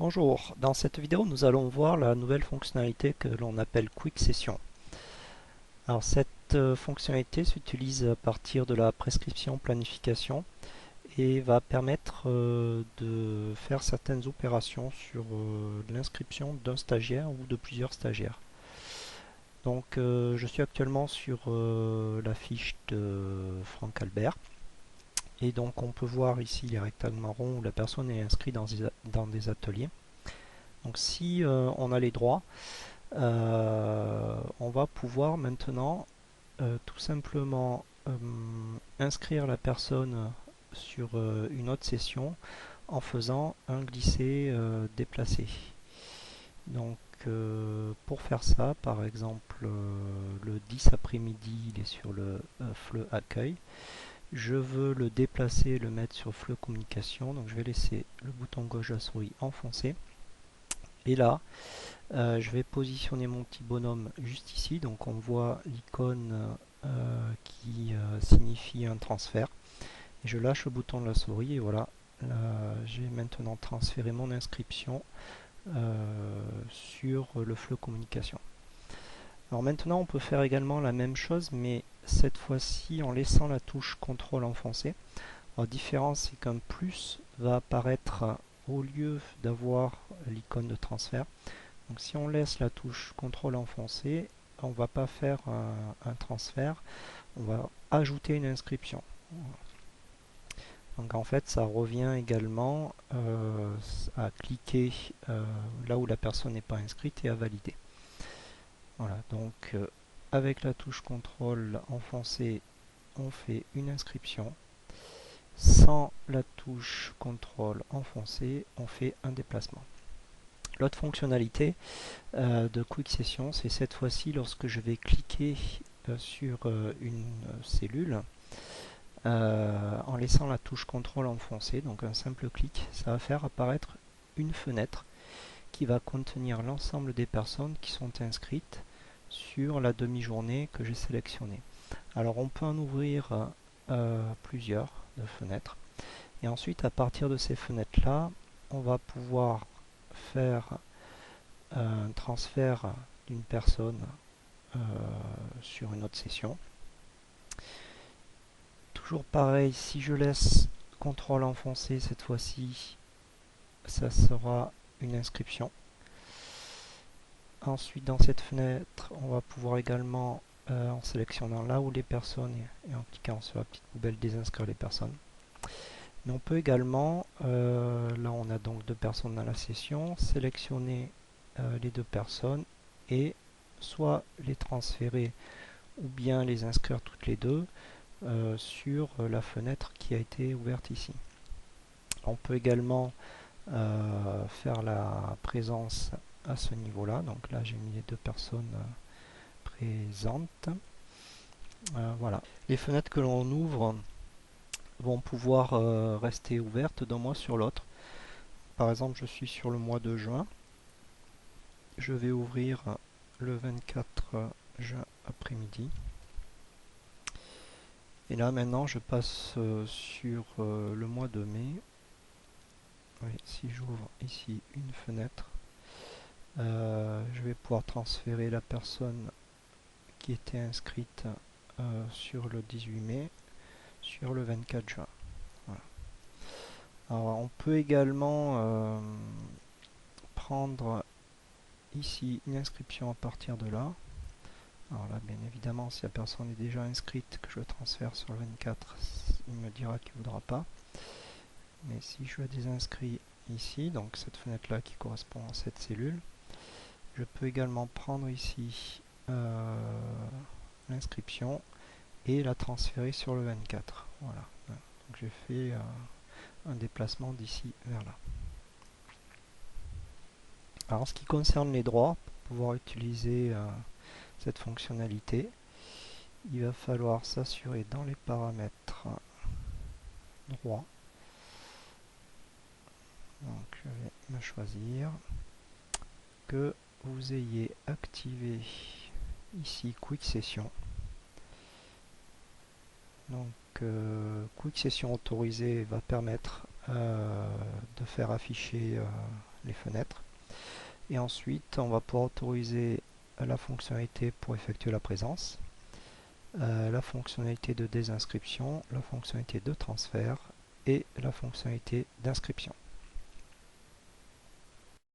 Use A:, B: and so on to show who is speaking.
A: Bonjour, dans cette vidéo nous allons voir la nouvelle fonctionnalité que l'on appelle Quick Session. Alors cette fonctionnalité s'utilise à partir de la prescription planification et va permettre de faire certaines opérations sur l'inscription d'un stagiaire ou de plusieurs stagiaires. Donc je suis actuellement sur la fiche de Franck Albert. Et donc on peut voir ici les rectangles marrons où la personne est inscrite dans des ateliers. Donc si on a les droits, on va pouvoir maintenant tout simplement inscrire la personne sur une autre session en faisant un glisser déplacé. Donc pour faire ça, par exemple le 10 après-midi il est sur le fleu accueil. Je veux le déplacer, le mettre sur fleu communication, donc je vais laisser le bouton gauche de la souris enfoncé. Et là, je vais positionner mon petit bonhomme juste ici, donc on voit l'icône qui signifie un transfert. Et je lâche le bouton de la souris et voilà, j'ai maintenant transféré mon inscription sur le flux communication. Alors maintenant on peut faire également la même chose, mais cette fois-ci en laissant la touche contrôle enfoncée. La différence c'est qu'un plus va apparaître au lieu d'avoir l'icône de transfert. Donc si on laisse la touche contrôle enfoncée, on ne va pas faire un transfert, on va ajouter une inscription. Donc en fait ça revient également à cliquer là où la personne n'est pas inscrite et à valider. Voilà, donc avec la touche contrôle enfoncée, on fait une inscription. Sans la touche contrôle enfoncée, on fait un déplacement. L'autre fonctionnalité de Quick Session, c'est cette fois-ci lorsque je vais cliquer sur une cellule, en laissant la touche contrôle enfoncée, donc un simple clic, ça va faire apparaître une fenêtre qui va contenir l'ensemble des personnes qui sont inscrites sur la demi-journée que j'ai sélectionnée. Alors on peut en ouvrir plusieurs de fenêtres et ensuite à partir de ces fenêtres là on va pouvoir faire un transfert d'une personne sur une autre session. Toujours pareil, si je laisse contrôle enfoncé cette fois-ci, ça sera une inscription. Ensuite dans cette fenêtre, on va pouvoir également, en sélectionnant là où les personnes et en cliquant sur la petite poubelle, désinscrire les personnes. Mais on peut également, là on a donc deux personnes dans la session, sélectionner les deux personnes et soit les transférer ou bien les inscrire toutes les deux sur la fenêtre qui a été ouverte ici. On peut également faire la présence à ce niveau là, donc là j'ai mis les deux personnes présentes. Voilà. Les fenêtres que l'on ouvre vont pouvoir rester ouvertes d'un mois sur l'autre. Par exemple, je suis sur le mois de juin. Je vais ouvrir le 24 juin après-midi. Et là maintenant je passe sur le mois de mai. Oui, si j'ouvre ici une fenêtre, je vais pouvoir transférer la personne qui était inscrite sur le 18 mai sur le 24 juin. Voilà. Alors on peut également prendre ici une inscription à partir de là. Alors là, bien évidemment, si la personne est déjà inscrite, que je transfère sur le 24, il me dira qu'il ne voudra pas. Mais si je désinscris ici, donc cette fenêtre-là qui correspond à cette cellule, je peux également prendre ici l'inscription et la transférer sur le 24. Voilà. Donc j'ai fait un déplacement d'ici vers là. Alors en ce qui concerne les droits, pour pouvoir utiliser cette fonctionnalité, il va falloir s'assurer dans les paramètres droits. Donc je vais me choisir que vous ayez activé ici Quick Session. Donc Quick Session autorisée va permettre de faire afficher les fenêtres. Et ensuite, on va pouvoir autoriser la fonctionnalité pour effectuer la présence, la fonctionnalité de désinscription, la fonctionnalité de transfert et la fonctionnalité d'inscription.